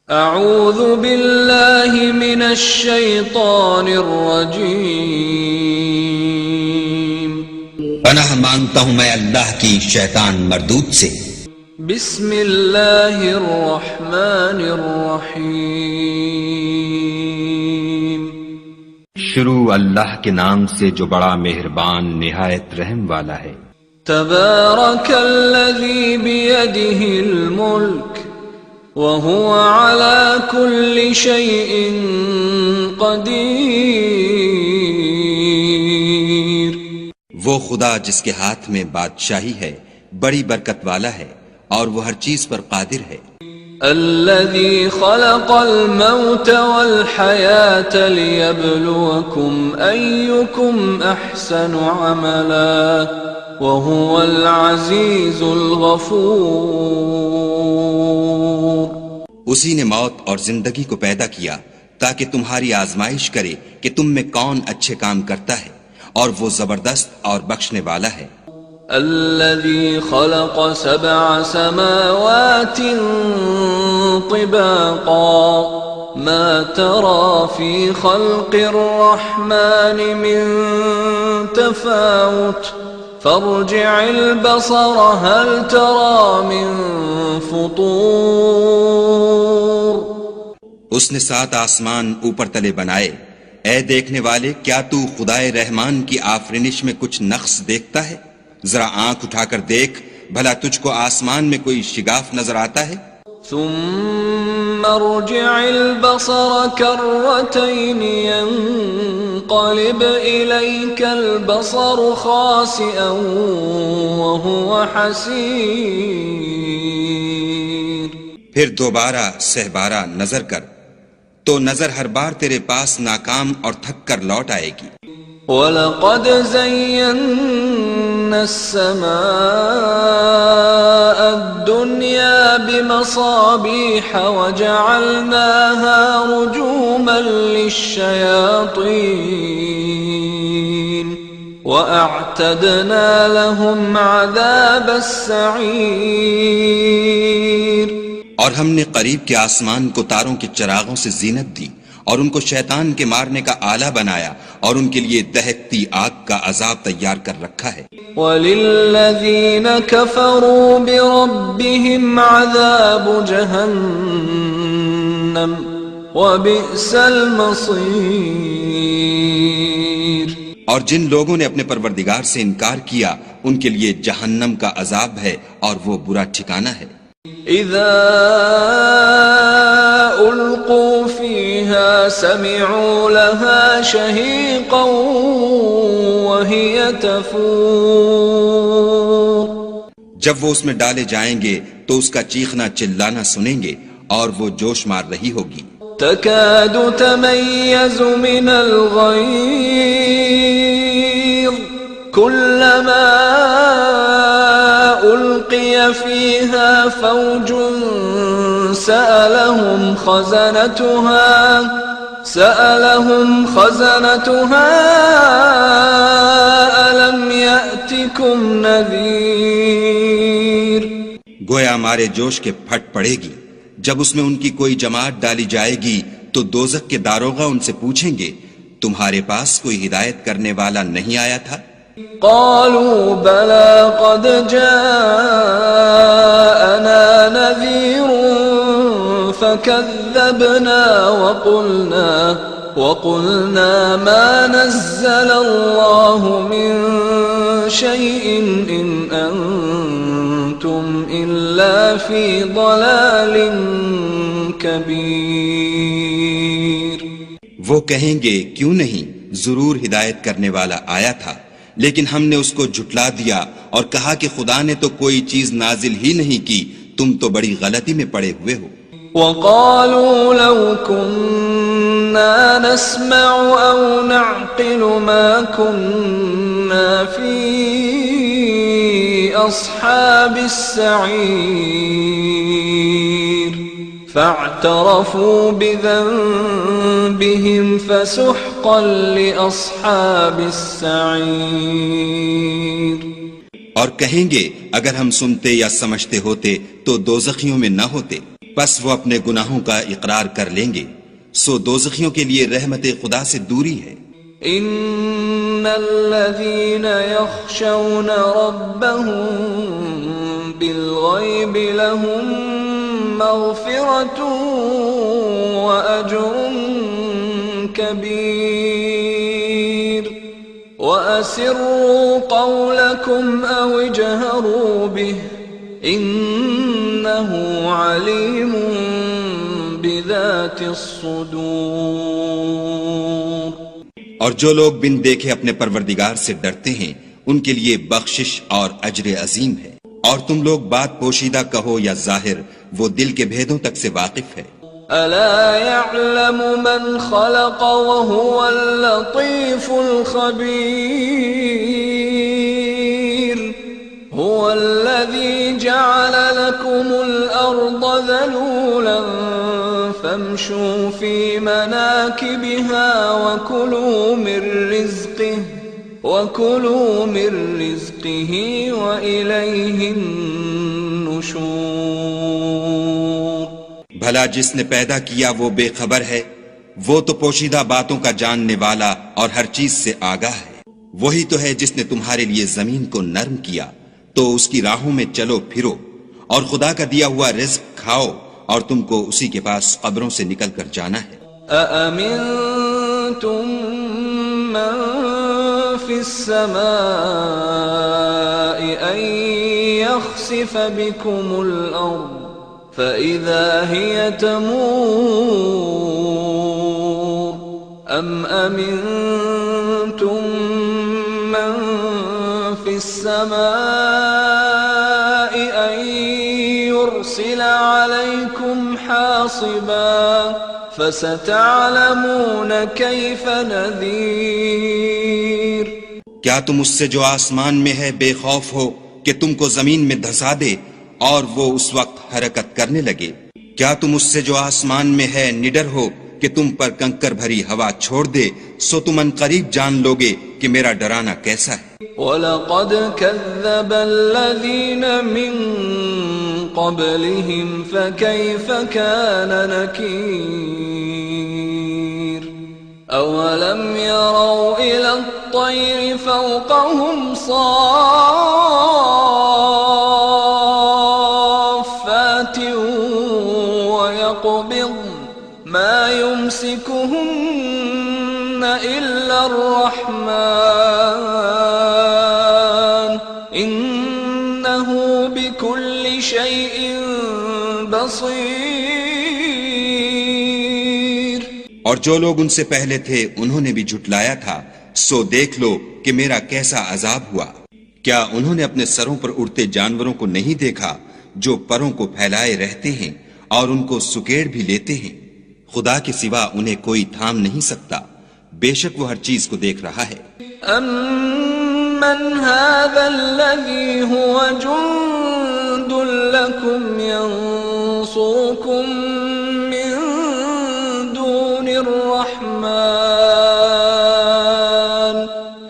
اعوذ باللہ من الشیطان الرجیم، پناہ مانگتا ہوں میں اللہ کی شیطان مردود سے۔ بسم اللہ الرحمن الرحیم، شروع اللہ کے نام سے جو بڑا مہربان نہایت رحم والا ہے۔ تبارک الذی بیدہ الملک وهو على كل شيء قدیر، وہ خدا جس کے ہاتھ میں بادشاہی ہے بڑی برکت والا ہے اور وہ ہر چیز پر قادر ہے۔ الذي خلق الموت والحياة ليبلوكم أيكم أحسن عملا وهو العزيز الغفور، اسی نے موت اور زندگی کو پیدا کیا تاکہ تمہاری آزمائش کرے کہ تم میں کون اچھے کام کرتا ہے، اور وہ زبردست اور بخشنے والا ہے۔ الذي خلق 7 سماوات طباقا ما ترى في خلق الرحمن من تفاوت فارجع البصر هل ترى من فطور۔ اس نے 7 آسمان اوپر تلے بنائے، اے دیکھنے والے کیا تو خدائے رحمان کی آفرینش میں کچھ نقص دیکھتا ہے؟ ذرا آنکھ اٹھا کر دیکھ بھلا تجھ کو آسمان میں کوئی شگاف نظر آتا ہے؟ ثم ارجع البصر كرتين ينقلب إليك البصر خاسئا وهو حسير، پھر دوبارہ سہبارہ نظر کر تو نظر ہر بار تیرے پاس ناکام اور تھک کر لوٹ آئے گی۔ وَلَقَدْ زَيَّنَّا السَّمَاءَ الدُّنْيَا بِمَصَابِيحَ وَجَعَلْنَاهَا رُجُومًا لِلشَّيَاطِينِ وَأَعْتَدْنَا لَهُمْ عَذَابَ السَّعِيرِ، اور ہم نے قریب کے آسمان کو تاروں کے چراغوں سے زینت دی اور ان کو شیطان کے مارنے کا آلہ بنایا اور ان کے لیے دہکتی آگ کا عذاب تیار کر رکھا ہے۔ وَلِلَّذِينَ كَفَرُوا بِرَبِّهِمْ عَذَابُ جَهَنَّمَ وَبِئْسَ الْمَصِيرُ، اور جن لوگوں نے اپنے پروردگار سے انکار کیا ان کے لیے جہنم کا عذاب ہے اور وہ برا ٹھکانہ ہے۔ اذا القوا فيها سمعوا لها شهيقا وهي تفور، جب وہ اس میں ڈالے جائیں گے تو اس کا چیخنا چلانا سنیں گے اور وہ جوش مار رہی ہوگی۔ تكاد تميز من الغيظ كلما ألقي فيها فوج سألهم خزنتها ألم يأتكم نذير، گویا مارے جوش کے پھٹ پڑے گی جب اس میں ان کی کوئی جماعت ڈالی جائے گی تو دوزخ کے داروغہ ان سے پوچھیں گے تمہارے پاس کوئی ہدایت کرنے والا نہیں آیا تھا؟ قالوا بلى قد جاءنا نذير فكذبنا وقلنا ما نزل الله من شيء إن أنتم إلا في ضلال كبير۔ وہ کہیں گے کیوں نہیں، ضرور ہدایت کرنے والا آیا تھا، لیکن ہم نے اس کو جھٹلا دیا اور کہا کہ خدا نے تو کوئی چیز نازل ہی نہیں کی، تم تو بڑی غلطی میں پڑے ہوئے ہو۔ وَقَالُوا لَوْ كُنَّا نَسْمَعُ أَوْ نَعْقِلُ مَا كُنَّا فِي أَصْحَابِ السَّعِيرِ فَاعْتَرَفُوا بِذَنبِهِمْ فَسُحْقًا لِأَصْحَابِ السَّعِيرِ، اور کہیں گے اگر ہم سنتے یا سمجھتے ہوتے تو دوزخیوں میں نہ ہوتے۔ پس وہ اپنے گناہوں کا اقرار کر لیں گے، سو دوزخیوں کے لیے رحمت خدا سے دوری ہے۔ ان الذين يخشون ربهم بالغيب لهم مغفرة واجر كبير واسروا قولكم او اجهروا به انه عليم بذات الصدور۔ اور جو لوگ بن دیکھے اپنے پروردگار سے ڈرتے ہیں ان کے لیے بخشش اور اجر عظیم ہے۔ اور تم لوگ بات پوشیدہ کہو یا ظاہر، وہ دل کے بھیدوں تک سے واقف ہے۔ الا يعلم من خلق وهو اللطيف الخبير هو الذي جعل لكم الارض ذلولا فامشوا في مناكبها وكلوا من رزقه وإليه النشور۔ بھلا جس نے پیدا کیا وہ بے خبر ہے؟ وہ تو پوشیدہ باتوں کا جاننے والا اور ہر چیز سے آگاہ ہے۔ وہی تو ہے جس نے تمہارے لیے زمین کو نرم کیا تو اس کی راہوں میں چلو پھرو، اور خدا کا دیا ہوا رزق کھاؤ، اور تم کو اسی کے پاس قبروں سے نکل کر جانا ہے۔ أأمنتم من في السماء أن يخسف بكم الأرض فإذا هي تمور أم أمنتم من في السماء أن يرسل عليكم حاصبا فستعلمون كيف نذير۔ کیا تم اس سے جو آسمان میں ہے بے خوف ہو کہ تم کو زمین میں دھسا دے اور وہ اس وقت حرکت کرنے لگے؟ کیا تم اس سے جو آسمان میں ہے نڈر ہو کہ تم پر کنکر بھری ہوا چھوڑ دے؟ سو تم ان قریب جان لوگے کہ میرا ڈرانا کیسا ہے۔ وَلَقَدْ كَذَّبَ الَّذِينَ مِن قَبْلِهِمْ فَكَيْفَ كَانَ نَكِيرِ أَوَلَمْ يَرَوْا إِلَى الطَّيْرِ فَوْقَهُمْ صَافَّاتٍ وَيَقْبِضْنَ مَا يُمْسِكُهُنَّ إِلَّا الرَّحْمَنُ إِنَّهُ بِكُلِّ شَيْءٍ بَصِيرٌ۔ اور جو لوگ ان سے پہلے تھے انہوں نے بھی جھٹلایا تھا، سو دیکھ لو کہ میرا کیسا عذاب ہوا۔ کیا انہوں نے اپنے سروں پر اڑتے جانوروں کو نہیں دیکھا جو پروں کو پھیلائے رہتے ہیں اور ان کو سکیڑ بھی لیتے ہیں؟ خدا کے سوا انہیں کوئی تھام نہیں سکتا، بے شک وہ ہر چیز کو دیکھ رہا ہے۔ أَمَّنْ هَذَا الَّذِي هُوَ جُنْدٌ لَكُمْ يَنْصُرُكُمْ مِنْ دُونِ الرَّحْمَنِ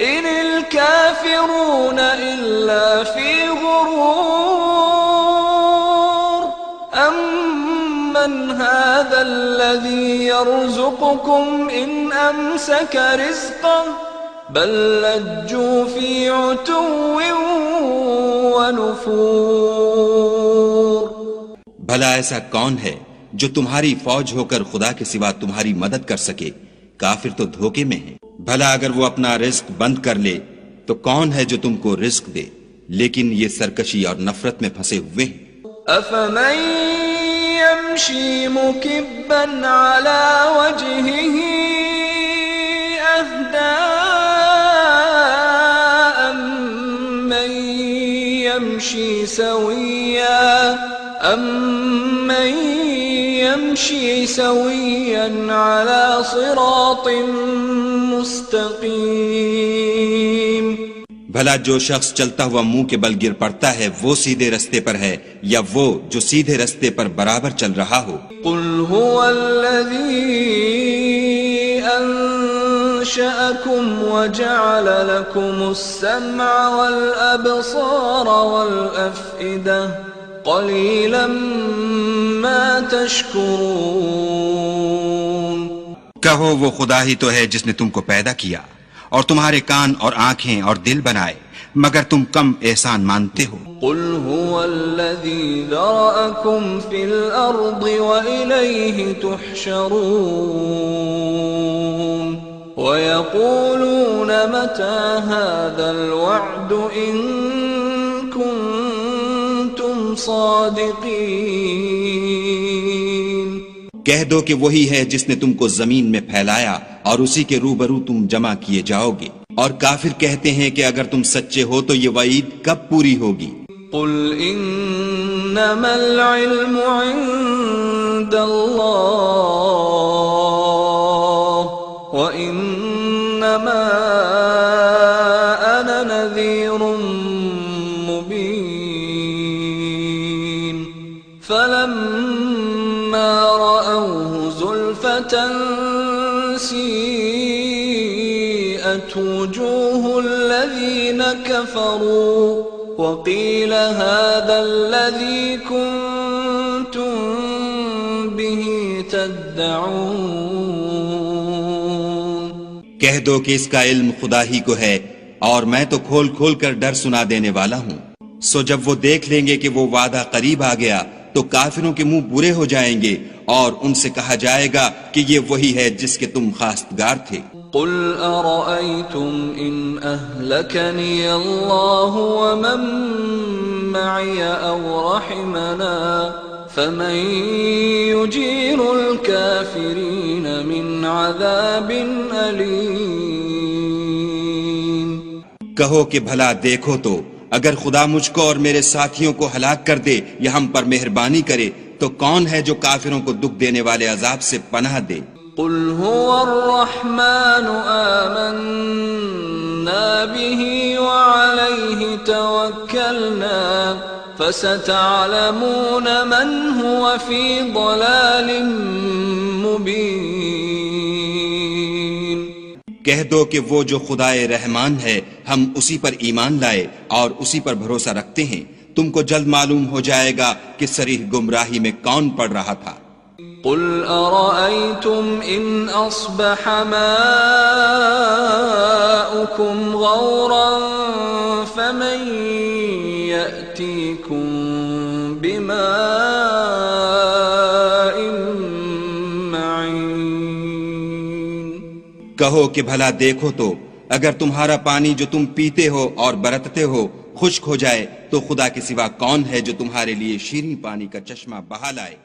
إِنِ الْكَافِرُونَ إِلَّا فِي غُرُورٍ أَمَّنْ هَذَا الَّذِي يَرْزُقُكُمْ إِنْ أَمْسَكَ رِزْقَهُ بل لجوا في عتو ونفور۔ بھلا ایسا کون ہے جو تمہاری فوج ہو کر خدا کے سوا تمہاری مدد کر سکے؟ کافر تو دھوکے میں ہیں۔ بھلا اگر وہ اپنا رزق بند کر لے تو کون ہے جو تم کو رزق دے؟ لیکن یہ سرکشی اور نفرت میں پھنسے ہوئے ہیں۔ أفمن يمشي مكبا على وجهه أهدى أمن يمشي سويا على صراط مستقيم۔ بھلا جو شخص چلتا ہوا منہ کے بل گر پڑتا ہے وہ سیدھے رستے پر ہے یا وہ جو سیدھے رستے پر برابر چل رہا ہو؟ قل هو الذي أنشأكم وجعل لكم السمع والأبصار والأفئدة قليلا ما تشكرون. کہو وہ خدا ہی تو ہے جس نے تم کو پیدا کیا اور تمہارے کان اور آنکھیں اور دل بنائے، مگر تم کم احسان مانتے ہو. قل هو الذي ذرأكم في الأرض وإليه تحشرون. ويقولون متى هذا الوعد إن كنتم صادقين. کہہ دو کہ وہی ہے جس نے تم کو زمین میں پھیلایا اور اسی کے روبرو تم جمع کیے جاؤ گے. اور کافر کہتے ہیں کہ اگر تم سچے ہو تو یہ وعید کب پوری ہوگی؟ قل انما العلم عند اللہ وانما انا نذیر مبین. فلما رأوه زلفة سیئت وجوه الذین كفروا وقیل هذا الذی کنتم به تدعون. کہہ دو کہ اس کا علم خدا ہی کو ہے اور میں تو کھول کھول کر ڈر سنا دینے والا ہوں. سو جب وہ دیکھ لیں گے کہ وہ وعدہ قریب آ گیا تو کافروں کے منہ برے ہو جائیں گے اور ان سے کہا جائے گا کہ یہ وہی ہے جس کے تم خواستگار تھے. قل ارأيتم ان اهلكني الله ومن معي او رحمنا فمن يجير الكافرين من عذاب أليم. کہو کہ بھلا دیکھو تو اگر خدا مجھ کو اور میرے ساتھیوں کو ہلاک کر دے یا ہم پر مہربانی کرے تو کون ہے جو کافروں کو دکھ دینے والے عذاب سے پناہ دے؟ قل هو الرحمن آمنا به وعليه توكلنا فستعلمون من هو في ضلال مبين. کہہ دو کہ وہ جو خدائے رحمان ہے ہم اسی پر ایمان لائے اور اسی پر بھروسہ رکھتے ہیں، تم کو جلد معلوم ہو جائے گا کہ صریح گمراہی میں کون پڑ رہا تھا. قل أرأيتم إن أصبح ماؤكم غورا فمن يأتيكم بماء معين. کہو کہ بھلا دیکھو تو اگر تمہارا پانی جو تم پیتے ہو اور برتتے ہو خشک ہو جائے تو خدا کے سوا کون ہے جو تمہارے لیے شیریں پانی کا چشمہ بہا لائے؟